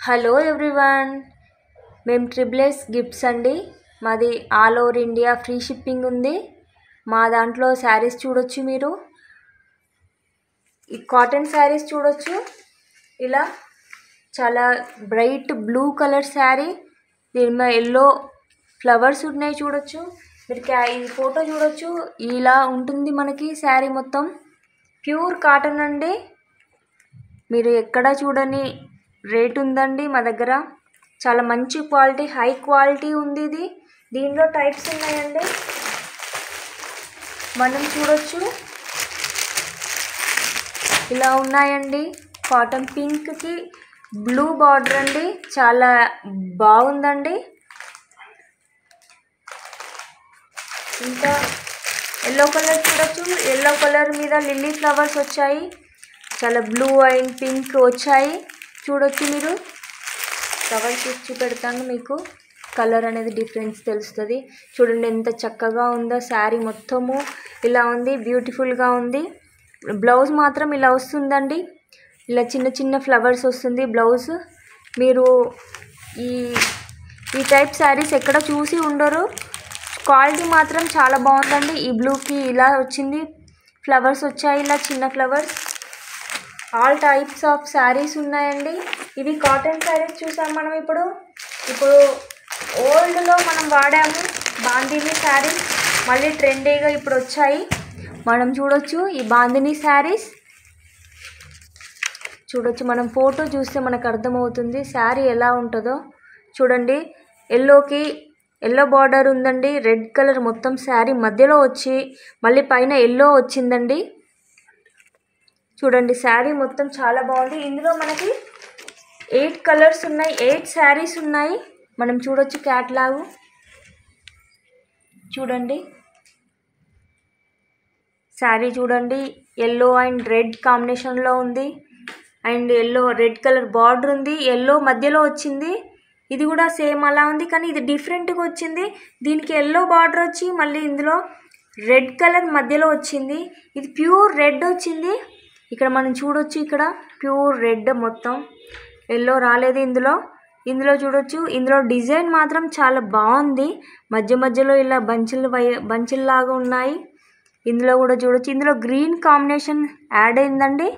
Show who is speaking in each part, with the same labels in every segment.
Speaker 1: Hello everyone, మేము triple gifts అండి. మాది all over India free shipping ఉంది. మా దాంట్లో శారీస్ చూడొచ్చు. మీరు ఈ కాటన్ శారీస్ చూడొచ్చు. ఇలా చాలా బ్రైట్ బ్లూ కలర్ శారీ, దీని మీద ఎల్లో ఫ్లవర్స్ ఉన్నాయి చూడొచ్చు. మీరు ఈ ఫోటో చూడొచ్చు. ఇలా ఉంటుంది మనకి శారీ మొత్తం. ప్యూర్ కాటన్ అండి. మీరు ఎక్కడ చూడని రేట్ ఉందండి మా దగ్గర. చాలా మంచి క్వాలిటీ, హై క్వాలిటీ ఉంది ఇది. దీనిలో టైప్స్ ఉన్నాయండి, మనం చూడొచ్చు. ఇలా ఉన్నాయండి. కాటన్ పింక్కి బ్లూ బార్డర్ అండి, చాలా బాగుందండి. ఇంకా ఎల్లో కలర్ చూడొచ్చు. ఎల్లో కలర్ మీద లిల్లీ ఫ్లవర్స్ వచ్చాయి. చాలా బ్లూ అండ్ పింక్ వచ్చాయి చూడొచ్చు. మీరు కవర్ చేసి చూపెడతాను, మీకు కలర్ అనేది డిఫరెన్స్ తెలుస్తుంది. చూడండి ఎంత చక్కగా ఉందో. శారీ మొత్తము ఇలా ఉంది, బ్యూటిఫుల్గా ఉంది. బ్లౌజ్ మాత్రం ఇలా వస్తుందండి. ఇలా చిన్న చిన్న ఫ్లవర్స్ వస్తుంది బ్లౌజ్. మీరు ఈ టైప్ శారీస్ ఎక్కడ చూసి ఉండరు. క్వాలిటీ మాత్రం చాలా బాగుందండి. ఈ బ్లూకి ఇలా వచ్చింది, ఫ్లవర్స్ వచ్చాయి, ఇలా చిన్న flowers. All types of saris ఉన్నాయండి. ఇవి కాటన్ శారీస్ చూసాం మనం. ఇప్పుడు ఓల్డ్లో మనం వాడాము బాందిని శారీస్, మళ్ళీ ట్రెండీగా ఇప్పుడు వచ్చాయి. మనం చూడొచ్చు ఈ బాందిని శారీస్ చూడొచ్చు. మనం ఫోటో చూస్తే మనకు అర్థమవుతుంది శారీ ఎలా ఉంటుందో. చూడండి, ఎల్లో బార్డర్ ఉందండి. రెడ్ కలర్ మొత్తం శారీ మధ్యలో వచ్చి మళ్ళీ పైన ఎల్లో వచ్చిందండి. చూడండి శారీ మొత్తం చాలా బాగుంది. ఇందులో మనకి 8 కలర్స్ ఉన్నాయి, 8 శారీస్ ఉన్నాయి. మనం చూడొచ్చు క్యాట్లాగ్. చూడండి శారీ చూడండి, ఎల్లో అండ్ రెడ్ కాంబినేషన్లో ఉంది. And yellow red colour border ఉంది, ఎల్లో మధ్యలో వచ్చింది. ఇది కూడా సేమ్ అలా ఉంది, కానీ ఇది డిఫరెంట్గా వచ్చింది. దీనికి ఎల్లో బార్డర్ వచ్చి మళ్ళీ ఇందులో రెడ్ కలర్ మధ్యలో వచ్చింది. ఇది ప్యూర్ రెడ్ వచ్చింది. ఇక్కడ మనం చూడొచ్చు, ఇక్కడ ప్యూర్ రెడ్ మొత్తం, ఎల్లో రాలేదు ఇందులో చూడొచ్చు. ఇందులో డిజైన్ మాత్రం చాలా బాగుంది. మధ్యలో ఇలా బంచుల్లాగా ఉన్నాయి. ఇందులో కూడా చూడొచ్చు. ఇందులో గ్రీన్ కాంబినేషన్ యాడ్ అయిందండి.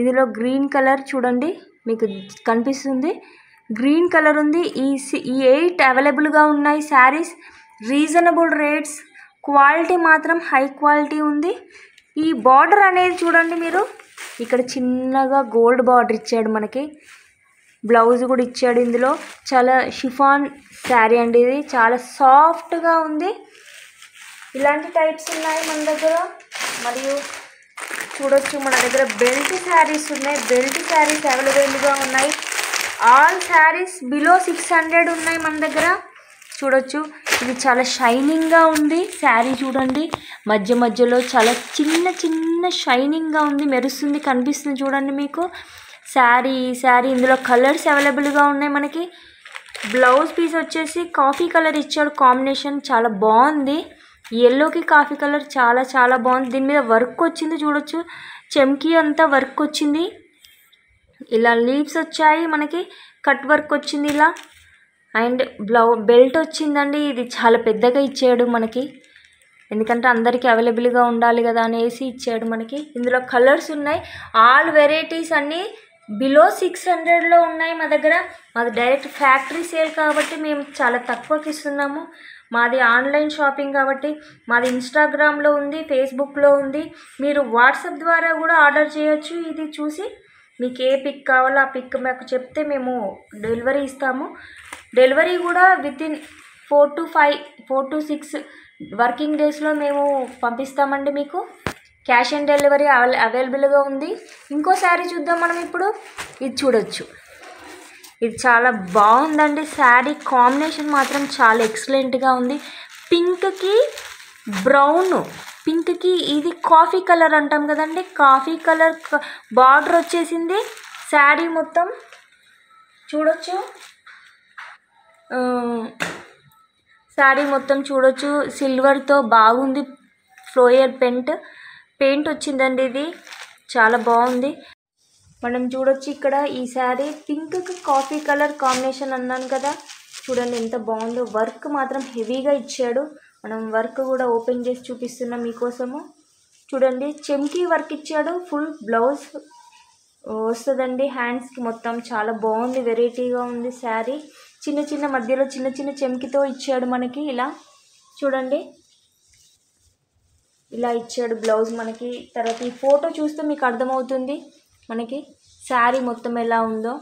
Speaker 1: ఇందులో గ్రీన్ కలర్ చూడండి, మీకు కనిపిస్తుంది. గ్రీన్ కలర్ ఉంది. ఈ 8 అవైలబుల్గా ఉన్నాయి శారీస్. రీజనబుల్ రేట్స్, క్వాలిటీ మాత్రం హై క్వాలిటీ ఉంది. ఈ బార్డర్ అనేది చూడండి మీరు, ఇక్కడ చిన్నగా గోల్డ్ బార్డర్ ఇచ్చాడు మనకి. బ్లౌజ్ కూడా ఇచ్చాడు. ఇందులో చాలా షిఫాన్ శారీ అండి. ఇది చాలా సాఫ్ట్గా ఉంది. ఇలాంటి టైప్స్ ఉన్నాయి మన దగ్గర. మరియు చూడొచ్చు మన దగ్గర బెల్ట్ శారీస్ ఉన్నాయి. బెల్ట్ శారీస్ అవైలబుల్గా ఉన్నాయి. ఆల్ శారీస్ బిలో 600 ఉన్నాయి మన దగ్గర. చూడొచ్చు, ఇది చాలా షైనింగ్గా ఉంది శారీ. చూడండి మధ్యలో చాలా చిన్న షైనింగ్గా ఉంది, మెరుస్తుంది, కనిపిస్తుంది. చూడండి మీకు శారీ ఇందులో కలర్స్ అవైలబుల్గా ఉన్నాయి మనకి. బ్లౌజ్ పీస్ వచ్చేసి కాఫీ కలర్ ఇచ్చాడు కాంబినేషన్, చాలా బాగుంది. ఎల్లోకి కాఫీ కలర్ చాలా బాగుంది. దీని మీద వర్క్ వచ్చింది చూడొచ్చు, చెమ్కీ అంతా వర్క్ వచ్చింది. ఇలా లీవ్స్ వచ్చాయి మనకి, కట్ వర్క్ వచ్చింది ఇలా. అండ్ బెల్ట్ వచ్చిందండి. ఇది చాలా పెద్దగా ఇచ్చాడు మనకి, ఎందుకంటే అందరికీ అవైలబుల్గా ఉండాలి కదా అనేసి ఇచ్చాడు మనకి. ఇందులో కలర్స్ ఉన్నాయి. ఆల్ వెరైటీస్ అన్నీ బిలో 600లో ఉన్నాయి మా దగ్గర. మాది డైరెక్ట్ ఫ్యాక్టరీ సేల్ కాబట్టి మేము చాలా తక్కువకి ఇస్తున్నాము. మాది ఆన్లైన్ షాపింగ్ కాబట్టి మాది ఇన్స్టాగ్రామ్లో ఉంది, ఫేస్బుక్లో ఉంది. మీరు వాట్సాప్ ద్వారా కూడా ఆర్డర్ చేయొచ్చు. ఇది చూసి మీకు ఏ పిక్ కావాలో ఆ పిక్ మాకు చెప్తే మేము డెలివరీ ఇస్తాము. డెలివరీ కూడా వితిన్ 4 to 6 వర్కింగ్ డేస్లో మేము పంపిస్తామండి మీకు. క్యాష్ ఆన్ డెలివరీ అవైలబుల్గా ఉంది. ఇంకో శారీ చూద్దాం మనం ఇప్పుడు. ఇది చూడొచ్చు, ఇది చాలా బాగుందండి. శారీ కాంబినేషన్ మాత్రం చాలా ఎక్సలెంట్గా ఉంది. పింక్కి బ్రౌన్, పింక్కి ఇది కాఫీ కలర్ అంటాం కదండి, కాఫీ కలర్ బార్డర్ వచ్చేసింది శారీ మొత్తం. చూడొచ్చు శారీ మొత్తం చూడొచ్చు, సిల్వర్తో బాగుంది. ఫ్లోయర్ పెయింట్ వచ్చిందండి. ఇది చాలా బాగుంది. మనం చూడొచ్చు ఇక్కడ ఈ sari pink coffee colour combination అన్నాను కదా, చూడండి ఎంత బాగుందో. వర్క్ మాత్రం హెవీగా ఇచ్చాడు. మనం వర్క్ కూడా ఓపెన్ చేసి చూపిస్తున్నాం మీకోసము. చూడండి చెమ్కీ వర్క్ ఇచ్చాడు. ఫుల్ బ్లౌజ్ వస్తుందండి హ్యాండ్స్కి. మొత్తం చాలా బాగుంది, వెరైటీగా ఉంది శారీ. చిన్న చిన్న మధ్యలో చిన్న చిన్న చెమ్కితో ఇచ్చాడు మనకి. ఇలా చూడండి, ఇలా ఇచ్చాడు బ్లౌజ్ మనకి. తర్వాత ఈ ఫోటో చూస్తే మీకు అర్థమవుతుంది మనకి శారీ మొత్తం ఎలా ఉందో.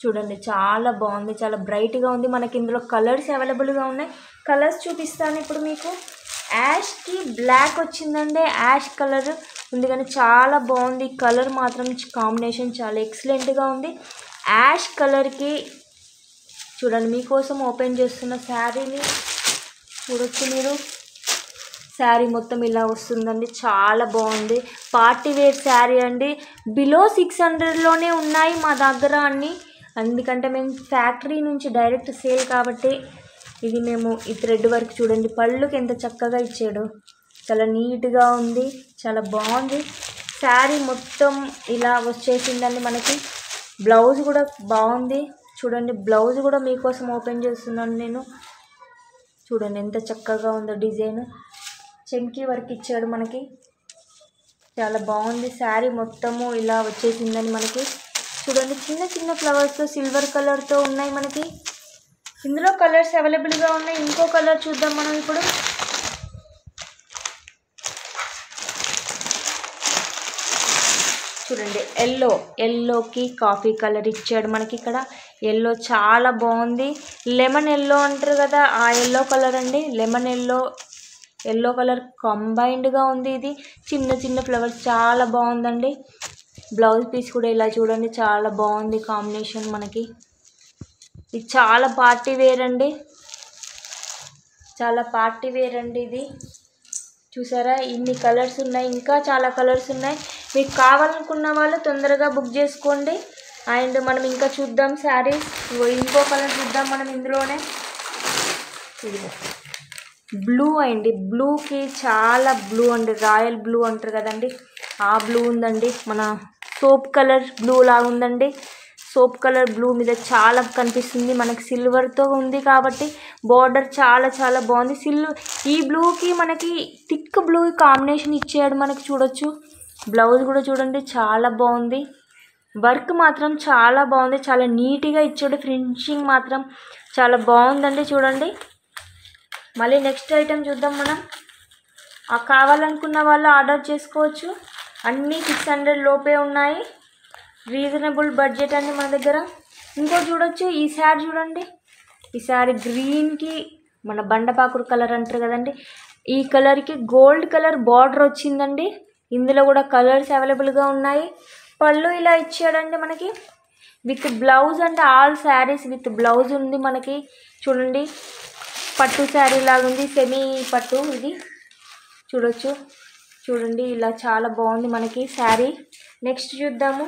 Speaker 1: చూడండి చాలా బాగుంది, చాలా బ్రైట్గా ఉంది. మనకి ఇందులో కలర్స్ అవైలబుల్గా ఉన్నాయి. కలర్స్ చూపిస్తాను ఇప్పుడు మీకు. యాష్కి బ్లాక్ వచ్చిందండి, యాష్ కలర్ ఉంది కానీ చాలా బాగుంది. కలర్ మాత్రం కాంబినేషన్ చాలా ఎక్సలెంట్గా ఉంది. యాష్ కలర్కి చూడండి, మీకోసం ఓపెన్ చేస్తున్న శారీని చూడొచ్చు మీరు. శారీ మొత్తం ఇలా వస్తుందండి, చాలా బాగుంది. పార్టీ వేర్ శారీ అండి. బిలో 600లోనే ఉన్నాయి మా దగ్గర అన్నీ. ఎందుకంటే మేము ఫ్యాక్టరీ నుంచి డైరెక్ట్ సేల్ కాబట్టి ఇది మేము ఈ థ్రెడ్ వర్క్ చూడండి, పళ్ళుకి ఎంత చక్కగా ఇచ్చాడు. చాలా నీట్గా ఉంది, చాలా బాగుంది. శారీ మొత్తం ఇలా వచ్చేసిందండి మనకి. బ్లౌజ్ కూడా బాగుంది. చూడండి బ్లౌజ్ కూడా మీకోసం ఓపెన్ చేస్తున్నాను నేను. చూడండి ఎంత చక్కగా ఉందో డిజైన్. చెమ్కీ వర్క్ ఇచ్చాడు మనకి, చాలా బాగుంది. శారీ మొత్తము ఇలా వచ్చేసిందని మనకి. చూడండి చిన్న చిన్న ఫ్లవర్స్తో సిల్వర్ కలర్తో ఉన్నాయి మనకి. ఇందులో కలర్స్ అవైలబుల్గా ఉన్నాయి. ఇంకో కలర్ చూద్దాం మనం ఇప్పుడు. చూడండి ఎల్లోకి కాఫీ కలర్ ఇచ్చాడు మనకి. ఇక్కడ ఎల్లో చాలా బాగుంది. లెమన్ ఎల్లో అంటారు కదా, ఆ ఎల్లో కలర్ అండి. లెమన్ ఎల్లో కలర్ కంబైన్డ్గా ఉంది. ఇది చిన్న చిన్న ఫ్లవర్స్ చాలా బాగుందండి. బ్లౌజ్ పీస్ కూడా ఇలా చూడండి, చాలా బాగుంది కాంబినేషన్ మనకి. ఇది చాలా పార్టీ వేర్ అండి, చాలా పార్టీ వేర్ అండి ఇది. చూసారా ఇన్ని కలర్స్ ఉన్నాయి, ఇంకా చాలా కలర్స్ ఉన్నాయి. మీకు కావాలనుకున్న వాళ్ళు తొందరగా బుక్ చేసుకోండి. అండ్ మనం ఇంకా చూద్దాం శారీస్. ఇంకో కలర్ చూద్దాం మనం ఇందులోనే. బ్లూ అండి, బ్లూకి చాలా బ్లూ అండి, రాయల్ బ్లూ అంటారు కదండి, ఆ బ్లూ ఉందండి. మన సోప్ కలర్ బ్లూ లాగా ఉందండి. సోప్ కలర్ బ్లూ మీద చాలా కనిపిస్తుంది మనకి. సిల్వర్తో ఉంది కాబట్టి బార్డర్ చాలా చాలా బాగుంది. ఈ బ్లూకి మనకి థిక్ బ్లూ కాంబినేషన్ ఇచ్చాడు మనకి. చూడొచ్చు బ్లౌజ్ కూడా చూడండి చాలా బాగుంది. వర్క్ మాత్రం చాలా బాగుంది, చాలా నీట్గా ఇచ్చాడు. ఫినిషింగ్ మాత్రం చాలా బాగుందండి. చూడండి మళ్ళీ నెక్స్ట్ ఐటెం చూద్దాం మనం. కావాలనుకున్న వాళ్ళు ఆర్డర్ చేసుకోవచ్చు. అన్నీ 600 లోపే ఉన్నాయి. రీజనబుల్ బడ్జెట్ అండి మన దగ్గర. ఇంకో చూడొచ్చు ఈ శారీ చూడండి. ఈ శారీ గ్రీన్కి మన బండపాకుడు కలర్ అంటారు కదండి, ఈ కలర్కి గోల్డ్ కలర్ బార్డర్ వచ్చిందండి. ఇందులో కూడా కలర్స్ అవైలబుల్గా ఉన్నాయి. పళ్ళు ఇలా ఇచ్చాడండి మనకి విత్ బ్లౌజ్. అంటే ఆల్ శారీస్ విత్ బ్లౌజ్ ఉంది మనకి. చూడండి పట్టు శారీ లాగుంది, సెమీ పట్టు ఇది. చూడండి ఇలా చాలా బాగుంది మనకి శారీ. నెక్స్ట్ చూద్దాము.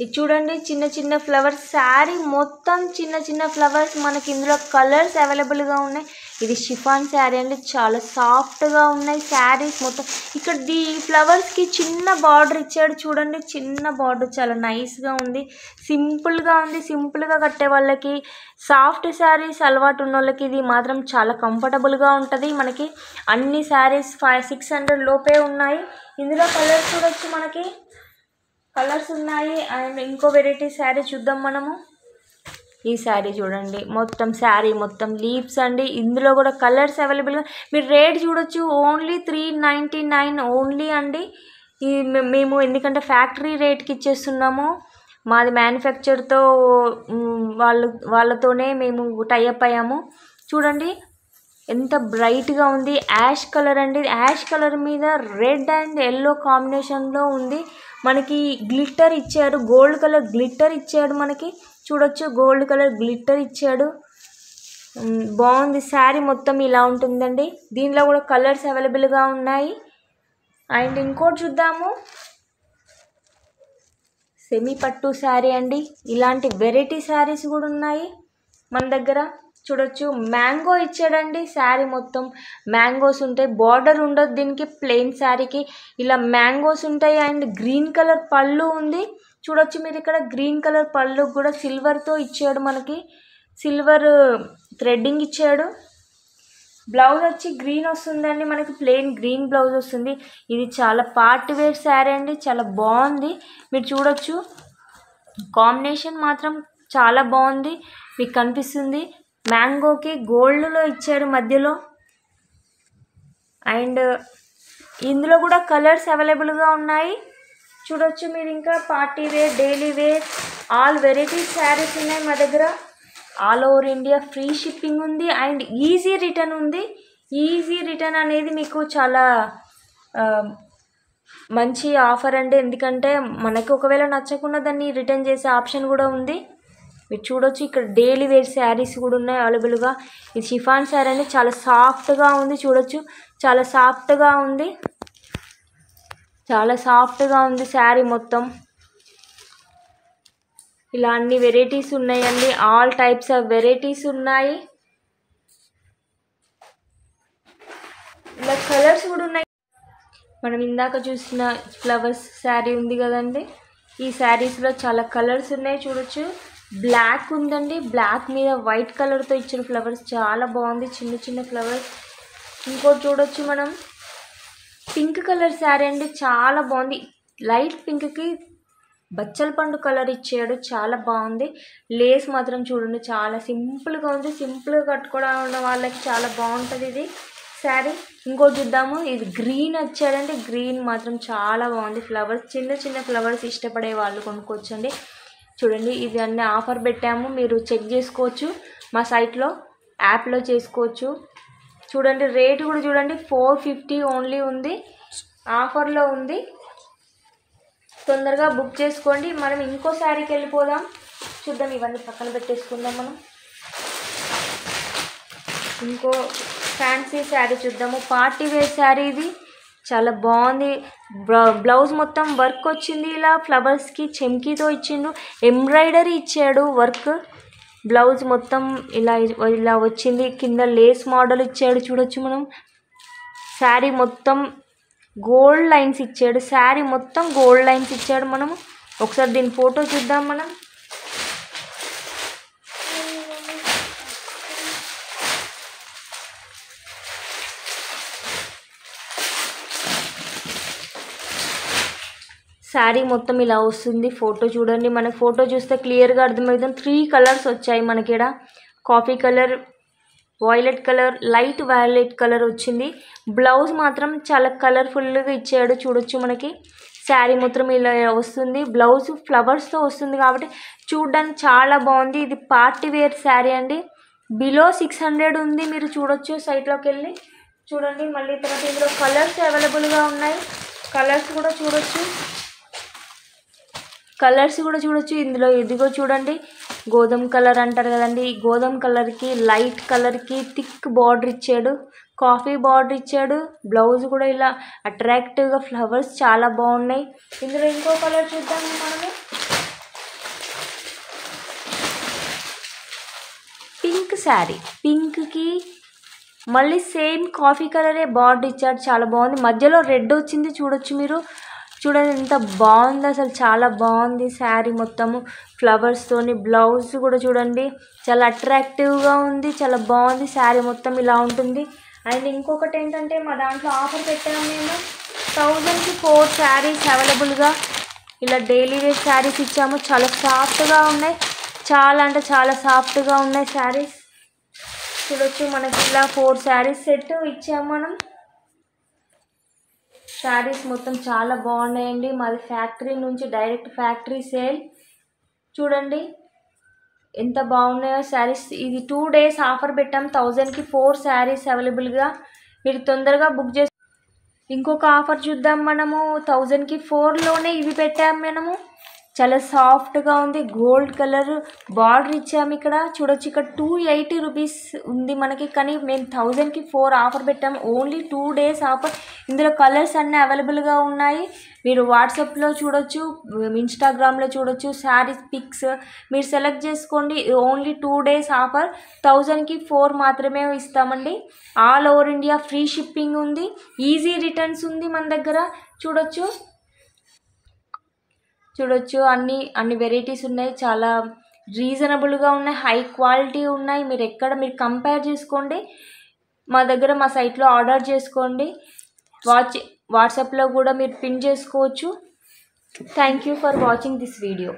Speaker 1: ఇది చూడండి చిన్న చిన్న ఫ్లవర్స్ శారీ మొత్తం చిన్న చిన్న ఫ్లవర్స్ మనకి. ఇందులో కలర్స్ అవైలబుల్గా ఉన్నాయి. ఇది షిఫాన్ శారీ అండి, చాలా సాఫ్ట్గా ఉన్నాయి శారీస్ మొత్తం. ఇక్కడ ఈ ఫ్లవర్స్కి చిన్న బార్డర్ ఇచ్చాడు చూడండి, చిన్న బార్డర్ చాలా నైస్గా ఉంది, సింపుల్గా ఉంది. సింపుల్గా కట్టే వాళ్ళకి, సాఫ్ట్ శారీస్ అలవాటు ఉన్న వాళ్ళకి ఇది మాత్రం చాలా కంఫర్టబుల్గా ఉంటుంది మనకి. అన్ని శారీస్ 600 లోపే ఉన్నాయి. ఇందులో కలర్స్ చూడొచ్చు మనకి, కలర్స్ ఉన్నాయి. అండ్ ఇంకో వెరైటీ శారీ చూద్దాం మనము. ఈ శారీ చూడండి మొత్తం శారీ మొత్తం లీవ్స్ అండి. ఇందులో కూడా కలర్స్ అవైలబుల్గా. మీరు రేట్ చూడొచ్చు, ఓన్లీ 399 ఓన్లీ అండి. మేము ఎందుకంటే ఫ్యాక్టరీ రేట్కి ఇచ్చేస్తున్నాము. మాది మ్యానుఫ్యాక్చర్తో వాళ్ళతోనే మేము టైఅప్ అయ్యాము. చూడండి ఎంత బ్రైట్గా ఉంది. యాష్ కలర్ అండి, యాష్ కలర్ మీద రెడ్ అండ్ ఎల్లో కాంబినేషన్లో ఉంది మనకి. గ్లిట్టర్ ఇచ్చాడు, గోల్డ్ కలర్ గ్లిట్టర్ ఇచ్చాడు మనకి. చూడొచ్చు గోల్డ్ కలర్ గ్లిట్టర్ ఇచ్చాడు, బాగుంది. శారీ మొత్తం ఇలా ఉంటుందండి. దీనిలో కూడా కలర్స్ అవైలబుల్గా ఉన్నాయి. అండ్ ఇంకోటి చూద్దాము. సెమీ పట్టు శారీ అండి. ఇలాంటి వెరైటీ శారీస్ కూడా ఉన్నాయి మన దగ్గర. చూడొచ్చు మ్యాంగో ఇచ్చాడండి. శారీ మొత్తం మ్యాంగోస్ ఉంటాయి, బార్డర్ ఉండదు దీనికి. ప్లెయిన్ శారీకి ఇలా మ్యాంగోస్ ఉంటాయి. అండ్ గ్రీన్ కలర్ పళ్ళు ఉంది. చూడొచ్చు మీరు ఇక్కడ గ్రీన్ కలర్ పళ్ళు కూడా సిల్వర్తో ఇచ్చాడు, మనకి సిల్వర్ థ్రెడ్డింగ్ ఇచ్చాడు. బ్లౌజ్ వచ్చి గ్రీన్ వస్తుందండి, మనకి ప్లెయిన్ గ్రీన్ బ్లౌజ్ వస్తుంది. ఇది చాలా పార్టీ వేర్ శారీ అండి, చాలా బాగుంది. మీరు చూడొచ్చు కాంబినేషన్ మాత్రం చాలా బాగుంది, మీకు కనిపిస్తుంది. మ్యాంగోకి గోల్డ్లో ఇచ్చాడు మధ్యలో. అండ్ ఇందులో కూడా కలర్స్ అవైలబుల్గా ఉన్నాయి. చూడొచ్చు మీరు. ఇంకా party wear, daily wear, all varieties saris ఉన్నాయి మా దగ్గర. All over India free shipping ఉంది అండ్ ఈజీ రిటర్న్ ఉంది. ఈజీ రిటర్న్ అనేది మీకు చాలా మంచి ఆఫర్ అండి, ఎందుకంటే మనకి ఒకవేళ నచ్చకుండా దాన్ని రిటర్న్ చేసే ఆప్షన్ కూడా ఉంది. మీరు చూడొచ్చు ఇక్కడ డైలీ వేర్ శారీస్ కూడా ఉన్నాయి అవైలబుల్గా. ఇది షిఫాన్ శారీ అండి, చాలా సాఫ్ట్గా ఉంది. చూడొచ్చు చాలా సాఫ్ట్గా ఉంది, చాలా సాఫ్ట్గా ఉంది శారీ మొత్తం. ఇలా అన్ని వెరైటీస్ ఉన్నాయండి, ఆల్ టైప్స్ ఆఫ్ వెరైటీస్ ఉన్నాయి. ఇలా కలర్స్ కూడా ఉన్నాయి. మనం ఇందాక చూసిన ఫ్లవర్స్ శారీ ఉంది కదండి, ఈ శారీస్లో చాలా కలర్స్ ఉన్నాయి. చూడొచ్చు బ్లాక్ ఉందండి, బ్లాక్ మీద వైట్ కలర్తో ఇచ్చిన ఫ్లవర్స్ చాలా బాగుంది, చిన్న చిన్న ఫ్లవర్స్. ఇంకోటి చూడొచ్చు మనం పింక్ కలర్ శారీ అండి, చాలా బాగుంది. లైట్ పింక్కి బచ్చల పండు కలర్ ఇచ్చాడు, చాలా బాగుంది. లేస్ మాత్రం చూడండి చాలా సింపుల్గా ఉంది, సింపుల్గా కట్టుకోవడం ఉన్న వాళ్ళకి చాలా బాగుంటుంది ఇది శారీ. ఇంకోటి చూద్దాము, ఇది గ్రీన్ వచ్చాడండి, గ్రీన్ మాత్రం చాలా బాగుంది. ఫ్లవర్స్ చిన్న చిన్న ఫ్లవర్స్ ఇష్టపడే వాళ్ళు కొనుక్కోవచ్చండి. చూడండి ఇది అన్నీ ఆఫర్ పెట్టాము, మీరు చెక్ చేసుకోవచ్చు మా సైట్లో, యాప్లో చేసుకోవచ్చు. చూడండి రేటు కూడా చూడండి 450 ఓన్లీ ఉంది, ఆఫర్లో ఉంది. తొందరగా బుక్ చేసుకోండి. మనం ఇంకో శారీకి వెళ్ళిపోదాం, చూద్దాం. ఇవన్నీ పక్కన పెట్టేసుకుందాం. మనం ఇంకో ఫ్యాన్సీ శారీ చూద్దాము. పార్టీ వేర్ శారీ ఇది, చాలా బాగుంది. బ్లౌజ్ మొత్తం వర్క్ వచ్చింది, ఇలా ఫ్లవర్స్కి చెమ్కీతో ఇచ్చిండు, ఎంబ్రాయిడరీ ఇచ్చాడు వర్క్. బ్లౌజ్ మొత్తం ఇలా ఇలా వచ్చింది, కింద లేస్ మోడల్ ఇచ్చాడు. చూడొచ్చు మనం శారీ మొత్తం గోల్డ్ లైన్స్ ఇచ్చాడు, శారీ మొత్తం గోల్డ్ లైన్స్ ఇచ్చాడు. మనము ఒకసారి దీని ఫోటో చూద్దాం. మనం శారీ మొత్తం ఇలా వస్తుంది, ఫోటో చూడండి. మనకు ఫోటో చూస్తే క్లియర్గా అర్థమవుతుంది. 3 కలర్స్ వచ్చాయి మనకి ఇక్కడ, coffee colour, violet colour, light violet colour వచ్చింది. బ్లౌజ్ మాత్రం చాలా కలర్ఫుల్గా ఇచ్చాడు. చూడొచ్చు మనకి శారీ మొత్తం ఇలా వస్తుంది, బ్లౌజ్ ఫ్లవర్స్తో వస్తుంది కాబట్టి చూడడానికి చాలా బాగుంది. ఇది పార్టీ వేర్ శారీ అండి, బిలో 600 ఉంది. మీరు చూడొచ్చు, సైట్లోకి వెళ్ళి చూడండి. మళ్ళీ తర్వాత ఇందులో కలర్స్ అవైలబుల్గా ఉన్నాయి, కలర్స్ కూడా చూడొచ్చు, కలర్స్ కూడా చూడొచ్చు. ఇందులో ఇదిగో చూడండి, గోధుమ కలర్ అంటారు కదండి, ఈ గోధుమ కలర్కి లైట్ కలర్కి థిక్ బార్డర్ ఇచ్చాడు, కాఫీ బార్డర్ ఇచ్చాడు. బ్లౌజ్ కూడా ఇలా అట్రాక్టివ్గా ఫ్లవర్స్ చాలా బాగున్నాయి. ఇందులో ఇంకో కలర్ చూద్దాం మనము, పింక్ శారీ. పింక్కి మళ్ళీ సేమ్ కాఫీ కలరే బార్డర్ ఇచ్చాడు, చాలా బాగుంది. మధ్యలో రెడ్ వచ్చింది, చూడొచ్చు మీరు. చూడండి ఎంత బాగుంది, అసలు చాలా బాగుంది శారీ మొత్తము ఫ్లవర్స్తోని. బ్లౌజ్ కూడా చూడండి చాలా అట్రాక్టివ్గా ఉంది, చాలా బాగుంది. శారీ మొత్తం ఇలా ఉంటుంది. అండ్ ఇంకొకటి ఏంటంటే మా దాంట్లో ఆఫర్ పెట్టాము మేము, 1000కి 4 శారీస్ అవైలబుల్గా ఇలా డైలీ వేర్ శారీస్ ఇచ్చాము. చాలా సాఫ్ట్గా ఉన్నాయి, చాలా అంటే చాలా సాఫ్ట్గా ఉన్నాయి శారీస్. చూడొచ్చు మనకి ఇలా 4 శారీస్ సెట్ ఇచ్చాము మనం. శారీస్ మొత్తం చాలా బాగున్నాయండి, మాది ఫ్యాక్టరీ నుంచి డైరెక్ట్ ఫ్యాక్టరీ సేల్. చూడండి ఎంత బాగున్నాయో శారీస్. ఇది 2 days ఆఫర్ పెట్టాం, 1000కి 4 శారీస్ అవైలబుల్గా, మీరు తొందరగా బుక్ చేసి. ఇంకొక ఆఫర్ చూద్దాం మనము, 1000కి 4లోనే ఇవి పెట్టాము మనము. చాలా సాఫ్ట్గా ఉంది, గోల్డ్ కలర్ బార్డర్ ఇచ్చాము ఇక్కడ. చూడొచ్చు ఇక్కడ 280 రూపీస్ ఉంది మనకి, కానీ మేము 1000కి 4 ఆఫర్ పెట్టాము, ఓన్లీ 2 days ఆఫర్. ఇందులో కలర్స్ అన్నీ అవైలబుల్గా ఉన్నాయి, మీరు వాట్సాప్లో చూడొచ్చు, ఇన్స్టాగ్రామ్లో చూడొచ్చు. శారీస్ పిక్స్ మీరు సెలెక్ట్ చేసుకోండి. ఓన్లీ 2 days ఆఫర్, 1000కి 4 మాత్రమే ఇస్తామండి. All over India free shipping ఉంది, ఈజీ రిటర్న్స్ ఉంది మన దగ్గర. చూడొచ్చు చూడొచ్చు, అన్ని వెరైటీస్ ఉన్నాయి, చాలా రీజనబుల్గా ఉన్నాయి, హై క్వాలిటీ ఉన్నాయి. మీరు కంపేర్ చేసుకోండి, మా సైట్లో ఆర్డర్ చేసుకోండి. వాట్సాప్లో కూడా మీరు పిన్ చేసుకోవచ్చు. Thank you for watching this video.